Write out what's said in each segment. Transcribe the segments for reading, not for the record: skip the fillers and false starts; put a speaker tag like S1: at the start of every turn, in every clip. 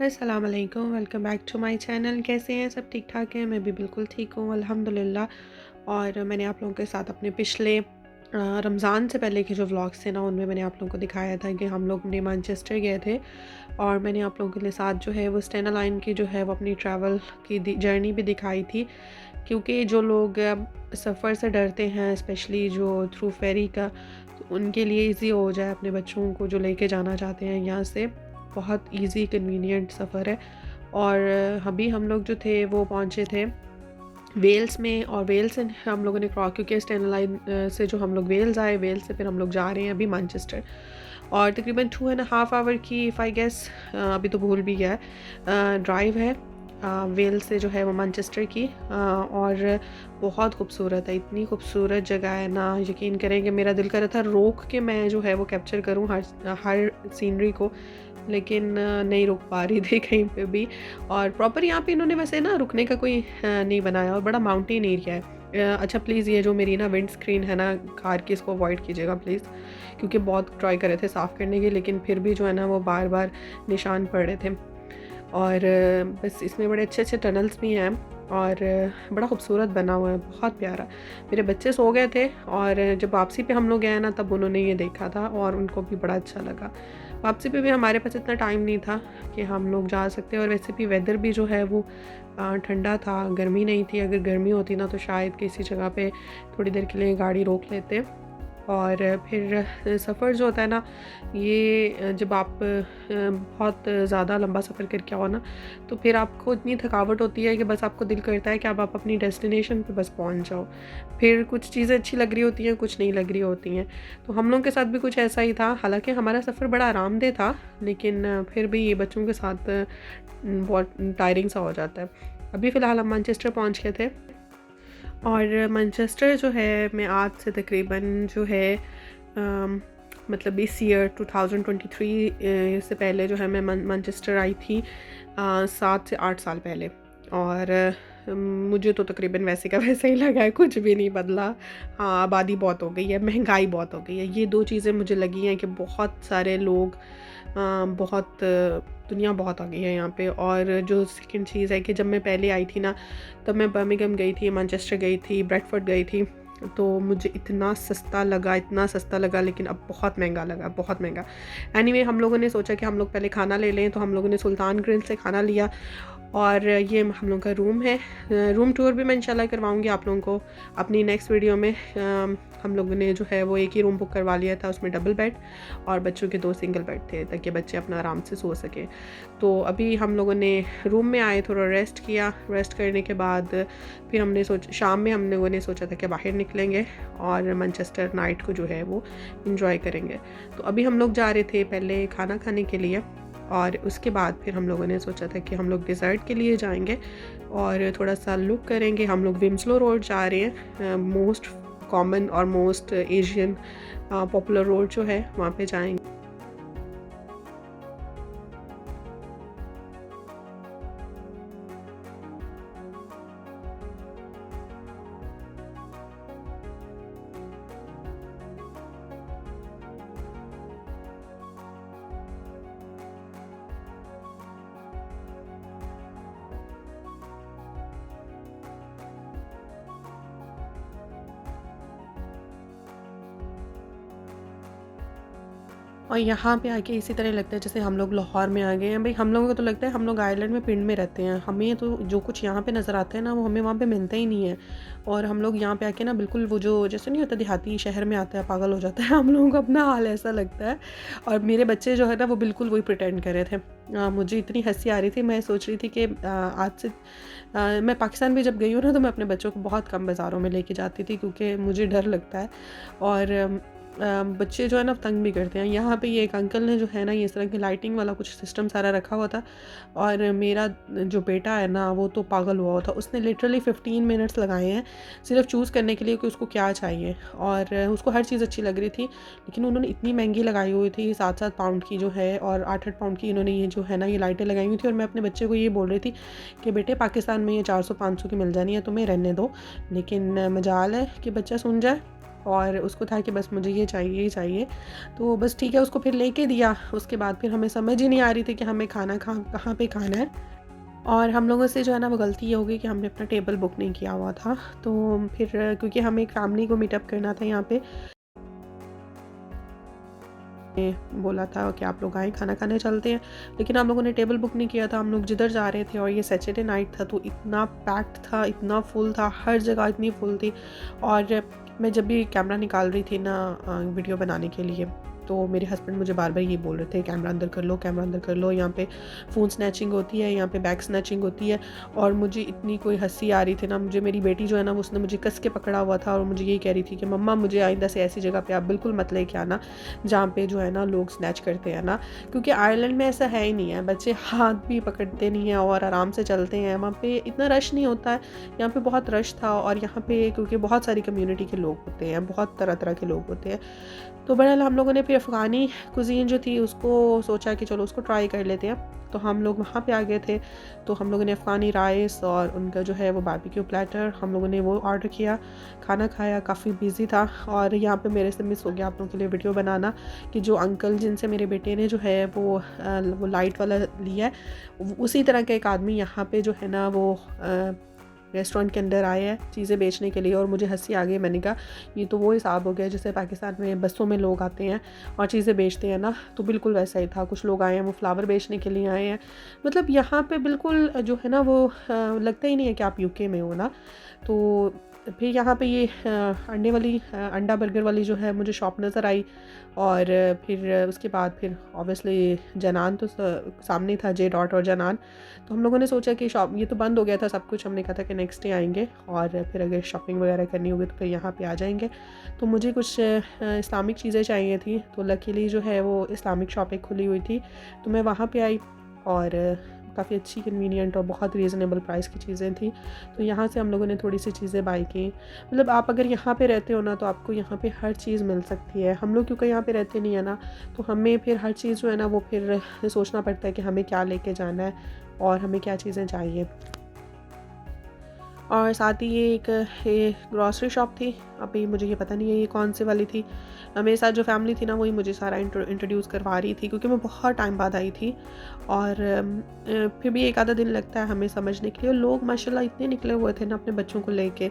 S1: अस्सलाम वालेकुम, welcome back to my channel. कैसे हैं सब? ठीक ठाक हैं? मैं भी बिल्कुल ठीक हूँ अल्हम्दुलिल्लाह। और मैंने आप लोगों के साथ अपने पिछले रमज़ान से पहले के जो व्लॉग्स थे ना, उनमें मैंने आप लोगों को दिखाया था कि हम लोग ने मैनचेस्टर गए थे। और मैंने आप लोगों के साथ जो है वो स्टेना लाइन की जो है वो अपनी ट्रैवल की जर्नी भी दिखाई थी। क्योंकि जो लोग सफ़र से डरते हैं, स्पेशली जो थ्रू फेरी का, तो उनके लिए ईज़ी हो जाए अपने बच्चों को जो लेके जाना चाहते हैं यहाँ से। बहुत ईज़ी कन्वीनियंट सफ़र है। और अभी हम लोग जो थे वो पहुँचे थे वेल्स में, और वेल्स से हम लोगों ने क्रॉस, क्योंकि स्टेना लाइन से जो हम लोग वेल्स आए, वेल्स से फिर हम लोग जा रहे हैं अभी मैनचेस्टर। और तकरीबन 2.5 आवर की, इफ़ आई गेस, अभी तो भूल भी गया है, ड्राइव है वेल्स से जो है वो मैनचेस्टर की। और बहुत खूबसूरत है, इतनी खूबसूरत जगह है ना, यकीन करें कि मेरा दिल कर रहा था रोक के मैं जो है वो कैप्चर करूँ हर सीनरी को, लेकिन नहीं रुक पा रही थी कहीं पे भी। और प्रॉपर यहाँ पे इन्होंने वैसे ना रुकने का कोई नहीं बनाया, और बड़ा माउंटेन एरिया है। अच्छा प्लीज़, ये जो मेरी ना विंड स्क्रीन है ना कार की, इसको अवॉइड कीजिएगा प्लीज़, क्योंकि बहुत ट्राई कर रहे थे साफ़ करने के, लेकिन फिर भी जो है ना वो बार बार निशान पड़ रहे थे। और बस इसमें बड़े अच्छे अच्छे टनल्स भी हैं, और बड़ा खूबसूरत बना हुआ है, बहुत प्यारा। मेरे बच्चे सो गए थे, और जब वापसी पे हम लोग गए ना, तब उन्होंने ये देखा था और उनको भी बड़ा अच्छा लगा। वापसी पे भी हमारे पास इतना टाइम नहीं था कि हम लोग जा सकते, और वैसे भी वेदर भी जो है वो ठंडा था, गर्मी नहीं थी। अगर गर्मी होती ना तो शायद किसी जगह पे थोड़ी देर के लिए गाड़ी रोक लेते। और फिर सफ़र जो होता है ना, ये जब आप बहुत ज़्यादा लंबा सफ़र करके आओ ना, तो फिर आपको इतनी थकावट होती है कि बस आपको दिल करता है कि अब आप अपनी डेस्टिनेशन पे बस पहुंच जाओ। फिर कुछ चीज़ें अच्छी लग रही होती हैं, कुछ नहीं लग रही होती हैं। तो हम लोगों के साथ भी कुछ ऐसा ही था। हालांकि हमारा सफ़र बड़ा आरामदेह था, लेकिन फिर भी ये बच्चों के साथ बहुत टायरिंग सा हो जाता है। अभी फ़िलहाल हम मैनचेस्टर पहुँच गए थे। और मैनचेस्टर जो है, मैं आज से तकरीबन जो है मतलब इस ईयर 2023 से पहले जो है मैं मैनचेस्टर आई थी 7 से 8 साल पहले। और मुझे तो तकरीबन वैसे का वैसे ही लगा है, कुछ भी नहीं बदला। हाँ, आबादी बहुत हो गई है, महंगाई बहुत हो गई है, ये दो चीज़ें मुझे लगी हैं कि बहुत सारे लोग, बहुत दुनिया बहुत आ गई है यहाँ पे। और जो सेकंड चीज़ है कि जब मैं पहले आई थी ना, तब मैं बर्मिंघम गई थी, मैनचेस्टर गई थी, ब्रेडफोर्ड गई थी, तो मुझे इतना सस्ता लगा, इतना सस्ता लगा, लेकिन अब बहुत महंगा लगा, बहुत महंगा। एनीवे, हम लोगों ने सोचा कि हम लोग पहले खाना ले लें, तो हम लोगों ने सुल्तान ग्रिल से खाना लिया। और ये हम लोग का रूम है। रूम टूर भी मैं इंशाल्लाह करवाऊंगी आप लोगों को अपनी नेक्स्ट वीडियो में। हम लोगों ने जो है वो एक ही रूम बुक करवा लिया था, उसमें डबल बेड और बच्चों के 2 सिंगल बेड थे, ताकि बच्चे अपना आराम से सो सकें। तो अभी हम लोगों ने रूम में आए, थोड़ा रेस्ट किया। रेस्ट करने के बाद फिर हमने शाम में हम लोगों ने सोचा था कि बाहर निकलेंगे और मैनचेस्टर नाइट को जो है वो इंजॉय करेंगे। तो अभी हम लोग जा रहे थे पहले खाना खाने के लिए, और उसके बाद फिर हम लोगों ने सोचा था कि हम लोग डिज़र्ट के लिए जाएंगे और थोड़ा सा लुक करेंगे। हम लोग विम्सलो रोड जा रहे हैं, मोस्ट कॉमन और मोस्ट एशियन पॉपुलर रोड जो है वहाँ पे जाएंगे। और यहाँ पे आके इसी तरह लगता है जैसे हम लोग लाहौर में आ गए हैं। भाई, हम लोगों को तो लगता है हम लोग आयरलैंड में पिंड में रहते हैं। हमें तो जो कुछ यहाँ पे नज़र आता है ना, वो हमें वहाँ पे मिलता ही नहीं है। और हम लोग यहाँ पे आके ना बिल्कुल वो जो जैसे नहीं होता, देहाती शहर में आता है पागल हो जाता है, हम लोगों को अपना हाल ऐसा लगता है। और मेरे बच्चे जो है ना वो बिल्कुल वही प्रिटेंड कर रहे थे। मुझे इतनी हंसी आ रही थी, मैं सोच रही थी कि आज से मैं पाकिस्तान भी जब गई हूँ ना, तो मैं अपने बच्चों को बहुत कम बाज़ारों में लेके जाती थी, क्योंकि मुझे डर लगता है। और बच्चे जो है ना तंग भी करते हैं। यहाँ पे ये एक अंकल ने जो है ना, ये इस तरह की लाइटिंग वाला कुछ सिस्टम सारा रखा हुआ था, और मेरा जो बेटा है ना वो तो पागल हुआ हुआ था। उसने लिटरली 15 मिनट्स लगाए हैं सिर्फ चूज़ करने के लिए कि उसको क्या चाहिए, और उसको हर चीज़ अच्छी लग रही थी। लेकिन उन्होंने इतनी महंगी लगाई हुई थी, 7-7 पाउंड की जो है, और 8-8 पाउंड की इन्होंने ये जो है ना ये लाइटें लगाई हुई थी। और मैं अपने बच्चे को ये बोल रही थी कि बेटे, पाकिस्तान में ये 400-500 की मिल जानी है, तुम्हें रहने दो। लेकिन मजाल है कि बच्चा सुन जाए। और उसको था कि बस मुझे ये चाहिए ही चाहिए। तो बस ठीक है, उसको फिर लेके दिया। उसके बाद फिर हमें समझ ही नहीं आ रही थी कि हमें खाना कहाँ पे खाना है। और हम लोगों से जो है ना वो गलती ये हो गई कि हमने अपना टेबल बुक नहीं किया हुआ था। तो फिर क्योंकि हमें एक फैमिली को मीटअप करना था यहाँ पे, ने बोला था कि आप लोग आएँ, खाना खाने चलते हैं। लेकिन हम लोगों ने टेबल बुक नहीं किया था, हम लोग जिधर जा रहे थे और ये सैटरडे नाइट था तो इतना पैक्ड था, इतना फुल था, हर जगह इतनी फुल थी। और मैं जब भी कैमरा निकाल रही थी ना वीडियो बनाने के लिए, तो मेरे हस्बैंड मुझे बार-बार ये बोल रहे थे, कैमरा अंदर कर लो, कैमरा अंदर कर लो, यहाँ पे फ़ोन स्नैचिंग होती है, यहाँ पे बैग स्नैचिंग होती है। और मुझे इतनी कोई हँसी आ रही थी ना, मुझे मेरी बेटी जो है ना उसने मुझे कस के पकड़ा हुआ था और मुझे यही कह रही थी कि मम्मा मुझे आइंदा से ऐसी जगह पे आप बिल्कुल मत लेके आना जहाँ पे जो है ना लोग स्नैच करते हैं ना। क्योंकि आयरलैंड में ऐसा है ही नहीं है, बच्चे हाथ भी पकड़ते नहीं हैं और आराम से चलते हैं, वहाँ पे इतना रश नहीं होता है। यहाँ पे बहुत रश था और यहाँ पे क्योंकि बहुत सारी कम्युनिटी के लोग होते हैं, बहुत तरह तरह के लोग होते हैं। तो बहरहाल हम लोगों ने फिर अफ़गानी कुज़ीन जो थी उसको सोचा कि चलो उसको ट्राई कर लेते हैं। तो हम लोग वहाँ पे आ गए थे, तो हम लोगों ने अफ़गानी राइस और उनका जो है वो बारबेक्यू प्लेटर हम लोगों ने वो ऑर्डर किया, खाना खाया। काफ़ी बिज़ी था और यहाँ पे मेरे से मिस हो गया आप लोगों के लिए वीडियो बनाना कि जो अंकल जिनसे मेरे बेटे ने जो है वो लाइट वाला लिया है, उसी तरह का एक आदमी यहाँ पे जो है ना वो रेस्टोरेंट के अंदर आए हैं चीज़ें बेचने के लिए। और मुझे हंसी आ गई, मैंने कहा ये तो वो हिसाब हो गया जैसे पाकिस्तान में बसों में लोग आते हैं और चीज़ें बेचते हैं ना, तो बिल्कुल वैसा ही था। कुछ लोग आए हैं वो फ्लावर बेचने के लिए आए हैं, मतलब यहाँ पे बिल्कुल जो है ना वो लगता ही नहीं है कि आप यूके में हो ना। तो फिर यहाँ पे ये अंडे वाली अंडा बर्गर वाली जो है मुझे शॉप नज़र आई। और फिर उसके बाद फिर ऑब्वियसली जनान तो सामने था, जे डॉट और जनान। तो हम लोगों ने सोचा कि शॉप ये तो बंद हो गया था सब कुछ, हमने कहा था कि नेक्स्ट डे आएंगे और फिर अगर शॉपिंग वगैरह करनी होगी तो फिर यहाँ पे आ जाएंगे। तो मुझे कुछ इस्लामिक चीज़ें चाहिए थी, तो लकीली जो है वो इस्लामिक शॉप एक खुली हुई थी, तो मैं वहाँ पे आई। और काफ़ी अच्छी कन्वीनियंट और बहुत रीज़नेबल प्राइस की चीज़ें थी। तो यहाँ से हम लोगों ने थोड़ी सी चीज़ें बाई की। मतलब आप अगर यहाँ पे रहते हो ना तो आपको यहाँ पे हर चीज़ मिल सकती है। हम लोग क्योंकि यहाँ पे रहते नहीं है ना, तो हमें फिर हर चीज़ जो है ना वो फिर सोचना पड़ता है कि हमें क्या लेके जाना है और हमें क्या चीज़ें चाहिए। और साथ ही ये ग्रॉसरी शॉप थी, अभी मुझे ये पता नहीं है ये कौन सी वाली थी। मेरे साथ जो फैमिली थी ना वही मुझे सारा इंट्रोड्यूस करवा रही थी क्योंकि मैं बहुत टाइम बाद आई थी। और फिर भी एक आधा दिन लगता है हमें समझने के लिए। और लोग माशाल्लाह इतने निकले हुए थे ना अपने बच्चों को लेके।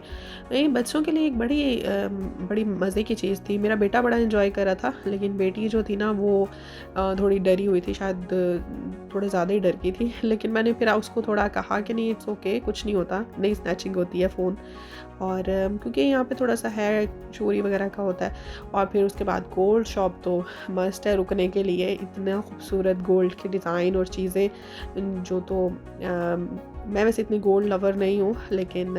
S1: बच्चों के लिए एक बड़ी मज़े की चीज़ थी। मेरा बेटा बड़ा इन्जॉय कर रहा था, लेकिन बेटी जो थी ना वो थोड़ी डरी हुई थी, शायद थोड़े ज़्यादा ही डर गई थी। लेकिन मैंने फिर उसको थोड़ा कहा कि नहीं इट्स ओके, कुछ नहीं होता, नहीं स्नैचिंग होती है फ़ोन। और क्योंकि यहाँ पे थोड़ा सा है चोरी वगैरह का होता है। और फिर उसके बाद गोल्ड शॉप तो मस्ट है रुकने के लिए, इतना खूबसूरत गोल्ड के डिज़ाइन और चीज़ें जो तो मैं वैसे इतनी गोल्ड लवर नहीं हूँ, लेकिन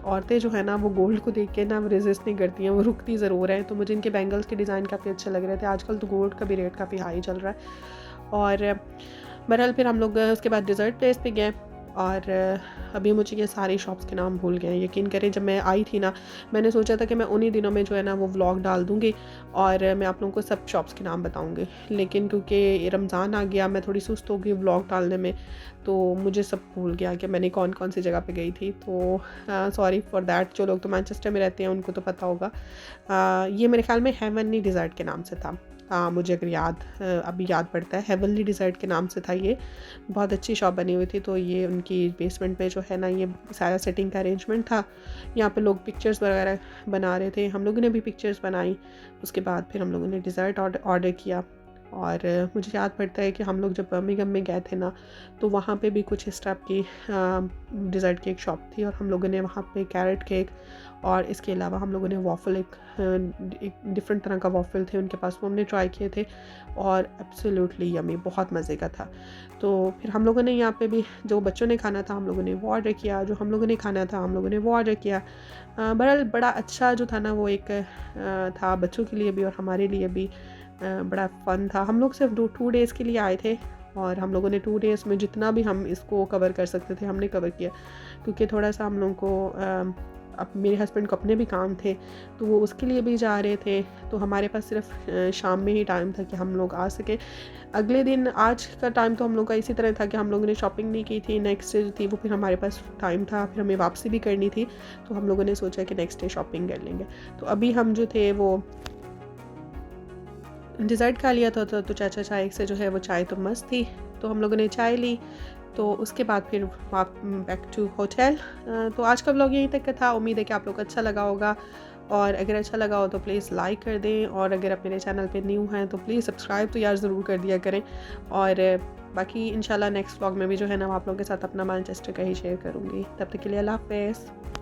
S1: औरतें जो है ना वो गोल्ड को देख के ना रेजिस्ट नहीं करती हैं, वो रुकती ज़रूर है। तो मुझे इनके बैंगल्स के डिज़ाइन काफ़ी अच्छे लग रहे थे। आजकल तो गोल्ड का भी रेट काफ़ी हाई चल रहा है। और बहरहाल फिर हम लोग उसके बाद डेज़र्ट प्लेस पे गए। और अभी मुझे ये सारी शॉप्स के नाम भूल गए हैं। यकीन करें जब मैं आई थी ना, मैंने सोचा था कि मैं उन्हीं दिनों में जो है ना वो व्लॉग डाल दूँगी और मैं आप लोगों को सब शॉप्स के नाम बताऊँगी। लेकिन क्योंकि रमज़ान आ गया, मैं थोड़ी सुस्त हो गई व्लॉग डालने में, तो मुझे सब भूल गया कि मैंने कौन कौन सी जगह पे गई थी। तो सॉरी फॉर दैट। जो लोग तो मैनचेस्टर में रहते हैं उनको तो पता होगा। ये मेरे ख्याल में हेवनली डिज़र्ट के नाम से था। मुझे अगर अभी याद पड़ता है, हेवनली डिज़र्ट के नाम से था ये। बहुत अच्छी शॉप बनी हुई थी। तो ये उनकी बेसमेंट में जो है ना ये सारा सेटिंग का अरेंजमेंट था। यहाँ पे लोग पिक्चर्स वगैरह बना रहे थे, हम लोगों ने भी पिक्चर्स बनाई। उसके बाद फिर हम लोगों ने डिज़र्ट ऑर्डर किया। और मुझे याद पड़ता है कि हम लोग जब बर्मिंघम में गए थे ना, तो वहाँ पे भी कुछ इस टाइप की डिज़र्ट की एक शॉप थी और हम लोगों ने वहाँ पे कैरेट केक और इसके अलावा हम लोगों ने वॉफ़ल एक डिफरेंट तरह का वॉफ़ल थे उनके पास, वो हमने ट्राई किए थे और एब्सोल्युटली यम्मी, बहुत मज़े का था। तो फिर हम लोगों ने यहाँ पे भी जो बच्चों ने खाना था हम लोगों ने वो ऑर्डर किया, जो हम लोगों ने खाना था हम लोगों ने वो ऑर्डर किया। बहरहाल बड़ा अच्छा जो था ना वो एक था बच्चों के लिए भी और हमारे लिए भी। बड़ा फ़न था। हम लोग सिर्फ 2 डेज़ के लिए आए थे और हम लोगों ने 2 डेज़ में जितना भी हम इसको कवर कर सकते थे हमने कवर किया, क्योंकि थोड़ा सा हम लोगों को अब मेरे हस्बैंड को अपने भी काम थे, तो वो उसके लिए भी जा रहे थे, तो हमारे पास सिर्फ शाम में ही टाइम था कि हम लोग आ सके। अगले दिन आज का टाइम तो हम लोग का इसी तरह था कि हम लोगों ने शॉपिंग नहीं की थी। नेक्स्ट डे जो थी वो फिर हमारे पास टाइम था, फिर हमें वापसी भी करनी थी, तो हम लोगों ने सोचा कि नेक्स्ट डे शॉपिंग कर लेंगे। तो अभी हम जो थे वो डिज़र्ट खा लिया था, तो चाचा चाय से जो है वो चाय तो मस्त थी, तो हम लोगों ने चाय ली। तो उसके बाद फिर बैक टू होटल। तो आज का व्लॉग यहीं तक का था। उम्मीद है कि आप लोग को अच्छा लगा होगा, और अगर अच्छा लगा हो तो प्लीज़ लाइक कर दें, और अगर आप मेरे चैनल पे न्यू हैं तो प्लीज़ सब्सक्राइब तो यार ज़रूर कर दिया करें। और बाकी इंशाल्लाह नेक्स्ट व्लॉग में भी जो है ना, आप लोगों के साथ अपना मैनचेस्टर का ही शेयर करूँगी। तब तक के लिए अल्लाह हाफ़िज़।